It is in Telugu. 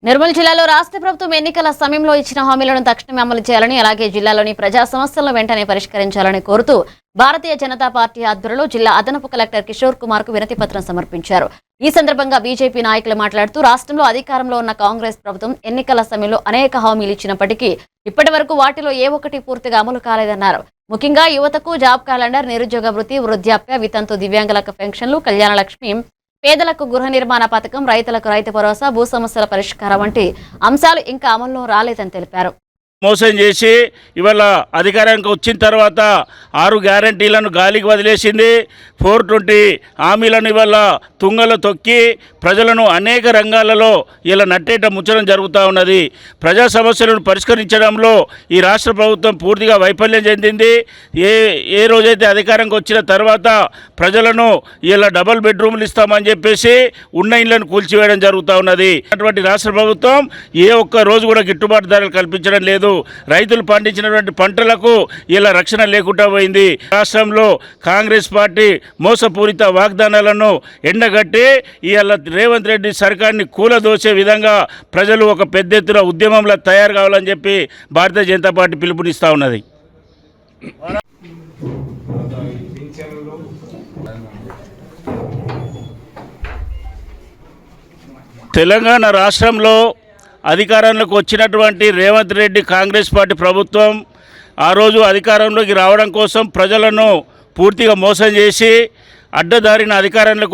నిర్మల్ జిల్లాలో రాష్ట్ర ప్రభుత్వం ఎన్నికల సమయంలో ఇచ్చిన హామీలను తక్షణమే అమలు చేయాలని, అలాగే జిల్లాలోని ప్రజా సమస్యలను వెంటనే పరిష్కరించాలని కోరుతూ భారతీయ జనతా పార్టీ ఆధ్వర్యంలో జిల్లా అదనపు కలెక్టర్ కిషోర్ కుమార్ కు వినతి పత్రం సమర్పించారు. ఈ సందర్భంగా బీజేపీ నాయకులు మాట్లాడుతూ రాష్ట్రంలో అధికారంలో ఉన్న కాంగ్రెస్ ప్రభుత్వం ఎన్నికల సమయంలో అనేక హామీలు ఇచ్చినప్పటికీ ఇప్పటి వరకు వాటిలో ఏ ఒక్కటి పూర్తిగా అమలు కాలేదన్నారు. ముఖ్యంగా యువతకు జాబ్ క్యాలెండర్, నిరుద్యోగ వృత్తి, వృద్ధాప్య, వితంతు దివ్యాంగులకు పెన్షన్లు, కళ్యాణ లక్ష్మి, పేదలకు గృహ నిర్మాణ పథకం, రైతులకు రైతు భరోసా, భూ సమస్యల పరిష్కారం వంటి అంశాలు ఇంకా అమల్లో రాలేదని తెలిపారు. మోసం చేసి ఇవాళ అధికారానికి వచ్చిన తర్వాత 6 గ్యారంటీలను గాలికి వదిలేసింది. 420 హామీలను ఇవాళ తుంగలో తొక్కి ప్రజలను అనేక రంగాలలో ఇలా నట్టేట ముచ్చడం జరుగుతూ ఉన్నది. ప్రజా సమస్యలను పరిష్కరించడంలో ఈ రాష్ట్ర ప్రభుత్వం పూర్తిగా వైఫల్యం చెందింది. ఏ రోజైతే అధికారంకి వచ్చిన తర్వాత ప్రజలను ఇలా డబుల్ బెడ్రూమ్లు ఇస్తామని చెప్పేసి ఉన్న ఇళ్లను కూల్చివేయడం జరుగుతూ ఉన్నది. అటువంటి రాష్ట్ర ప్రభుత్వం ఏ ఒక్క రోజు కూడా గిట్టుబాటు ధరలు కల్పించడం లేదు. రైతులు పండించినటువంటి పంటలకు ఇలా రక్షణ లేకుండా పోయింది. రాష్ట్రంలో కాంగ్రెస్ పార్టీ మోసపూరిత వాగ్దానాలను ఎండగట్టి ఇవాళ రేవంత్ రెడ్డి సర్కార్ని కూలదోసే విధంగా ప్రజలు ఒక పెద్ద ఎత్తున ఉద్యమంలో తయారు కావాలని చెప్పి భారతీయ జనతా పార్టీ పిలుపునిస్తూ ఉన్నది. తెలంగాణ రాష్ట్రంలో అధికారంలోకి వచ్చినటువంటి రేవంత్ రెడ్డి కాంగ్రెస్ పార్టీ ప్రభుత్వం ఆ రోజు అధికారంలోకి రావడం కోసం ప్రజలను పూర్తిగా మోసం చేసి అడ్డదారిన అధికారంలోకి